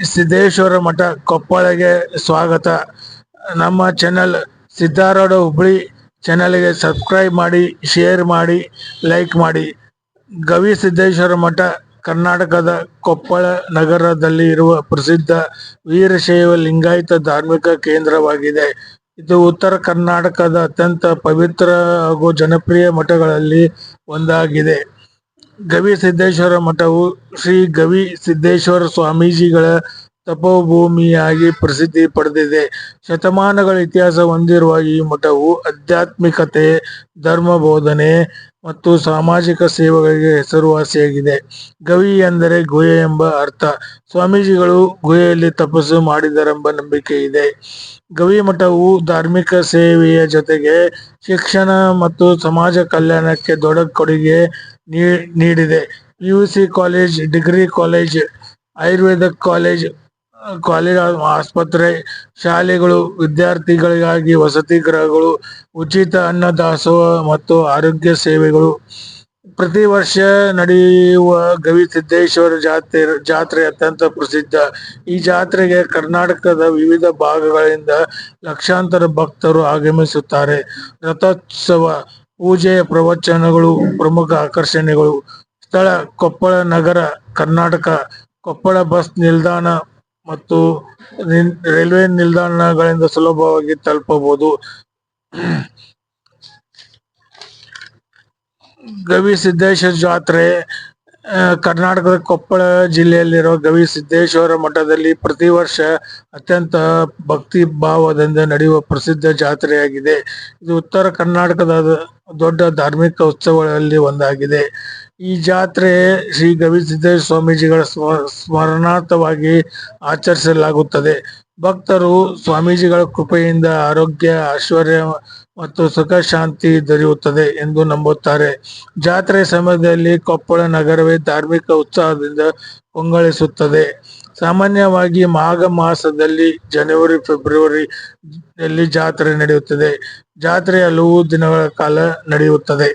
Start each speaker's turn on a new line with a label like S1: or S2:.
S1: ಸಿದ್ದೇಶ್ವರ ಮಠ ಕೊಪ್ಪಳಗೆ ಸ್ವಾಗತ. ನಮ್ಮ ಚಾನೆಲ್ ಸಿದ್ದಾರೂಢ ಹುಬ್ಳಿ ಚಾನೆಲ್ಗೆ ಸಬ್ಸ್ಕ್ರೈಬ್ ಮಾಡಿ, ಶೇರ್ ಮಾಡಿ, ಲೈಕ್ ಮಾಡಿ. ಗವಿಸಿದ್ದೇಶ್ವರ ಮಠ ಕರ್ನಾಟಕದ ಕೊಪ್ಪಳ ನಗರದಲ್ಲಿ ಇರುವ ಪ್ರಸಿದ್ಧ ವೀರಶೈವ ಲಿಂಗಾಯತ ಧಾರ್ಮಿಕ ಕೇಂದ್ರವಾಗಿದೆ. ಇದು ಉತ್ತರ ಕರ್ನಾಟಕದ ಅತ್ಯಂತ ಪವಿತ್ರ ಹಾಗೂ ಜನಪ್ರಿಯ ಮಠಗಳಲ್ಲಿ ಒಂದಾಗಿದೆ. ಗವಿಸಿದ್ದೇಶ್ವರ ಮಠವು ಶ್ರೀ ಗವಿ ಸಿದ್ದೇಶ್ವರ ಸ್ವಾಮೀಜಿಗಳ ತಪೋಭೂಮಿಯಾಗಿ ಪ್ರಸಿದ್ಧಿ ಪಡೆದಿದೆ. ಶತಮಾನಗಳ ಇತಿಹಾಸ ಹೊಂದಿರುವ ಈ ಮಠವು ಆಧ್ಯಾತ್ಮಿಕತೆ, ಧರ್ಮ ಬೋಧನೆ ಮತ್ತು ಸಾಮಾಜಿಕ ಸೇವೆಗಳಿಗೆ ಹೆಸರುವಾಸಿಯಾಗಿದೆ. ಗವಿ ಎಂದರೆ ಗುಹೆ ಎಂಬ ಅರ್ಥ. ಸ್ವಾಮೀಜಿಗಳು ಗುಹೆಯಲ್ಲಿ ತಪಸ್ಸು ಮಾಡಿದರೆಂಬ ನಂಬಿಕೆ ಇದೆ. ಗವಿ ಮಠವು ಧಾರ್ಮಿಕ ಸೇವೆಯ ಜೊತೆಗೆ ಶಿಕ್ಷಣ ಮತ್ತು ಸಮಾಜ ಕಲ್ಯಾಣಕ್ಕೆ ದೊಡ್ಡ ಕೊಡುಗೆ ನೀಡಿದೆ. PUC college, degree college, Ayurvedic college, ಆಸ್ಪತ್ರೆ, ಶಾಲೆಗಳು, ವಿದ್ಯಾರ್ಥಿಗಳಿಗಾಗಿ ವಸತಿ ಗೃಹಗಳು, ಉಚಿತ ಅನ್ನದಾಸೋಹ ಮತ್ತು ಆರೋಗ್ಯ ಸೇವೆಗಳು. ಪ್ರತಿ ವರ್ಷ ನಡೆಯುವ ಗವಿಸಿದ್ದೇಶ್ವರ ಜಾತ್ರೆ ಅತ್ಯಂತ ಪ್ರಸಿದ್ಧ. ಈ ಜಾತ್ರೆಗೆ ಕರ್ನಾಟಕದ ವಿವಿಧ ಭಾಗಗಳಿಂದ ಲಕ್ಷಾಂತರ ಭಕ್ತರು ಆಗಮಿಸುತ್ತಾರೆ. ರಥೋತ್ಸವ, ಪೂಜೆ, ಪ್ರವಚನಗಳು ಪ್ರಮುಖ ಆಕರ್ಷಣೆಗಳು. ಸ್ಥಳ: ಕೊಪ್ಪಳ ನಗರ, ಕರ್ನಾಟಕ. ಕೊಪ್ಪಳ ಬಸ್ ನಿಲ್ದಾಣ ಮತ್ತು ರೈಲ್ವೆ ನಿಲ್ದಾಣಗಳಿಂದ ಸುಲಭವಾಗಿ ತಲುಪಬಹುದು. ಗವಿಸಿದ್ದೇಶ್ವರ ಜಾತ್ರೆ ಕರ್ನಾಟಕದ ಕೊಪ್ಪಳ ಜಿಲ್ಲೆಯಲ್ಲಿರುವ ಗವಿಸಿದ್ದೇಶ್ವರ ಮಠದಲ್ಲಿ ಪ್ರತಿ ವರ್ಷ ಅತ್ಯಂತ ಭಕ್ತಿ ಭಾವದಿಂದ ನಡೆಯುವ ಪ್ರಸಿದ್ಧ ಜಾತ್ರೆಯಾಗಿದೆ. ಇದು ಉತ್ತರ ಕರ್ನಾಟಕದ ದೊಡ್ಡ ಧಾರ್ಮಿಕ ಉತ್ಸವಗಳಲ್ಲಿ ಒಂದಾಗಿದೆ. ಈ ಜಾತ್ರೆ ಶ್ರೀ ಗವಿಸಿದ್ದೇಶ್ವರ ಸ್ವಾಮೀಜಿಗಳ ಸ್ಮರಣಾರ್ಥವಾಗಿ ಆಚರಿಸಲಾಗುತ್ತದೆ. ಭಕ್ತರು ಸ್ವಾಮೀಜಿಗಳ ಕೃಪೆಯಿಂದ ಆರೋಗ್ಯ, ಐಶ್ವರ್ಯ ಮತ್ತು ಸುಖ ಶಾಂತಿ ದೊರೆಯುತ್ತದೆ ಎಂದು ನಂಬುತ್ತಾರೆ. ಜಾತ್ರೆ ಸಮಯದಲ್ಲಿ ಕೊಪ್ಪಳ ನಗರವೇ ಧಾರ್ಮಿಕ ಉತ್ಸಾಹದಿಂದ ಕಂಗೊಳಿಸುತ್ತದೆ. ಸಾಮಾನ್ಯವಾಗಿ ಮಾಘ ಮಾಸದಲ್ಲಿ ಜನವರಿ, ಫೆಬ್ರವರಿಯಲ್ಲಿ ಜಾತ್ರೆ ನಡೆಯುತ್ತದೆ. ಜಾತ್ರೆ ಹಲವು ದಿನಗಳ ಕಾಲ ನಡೆಯುತ್ತದೆ.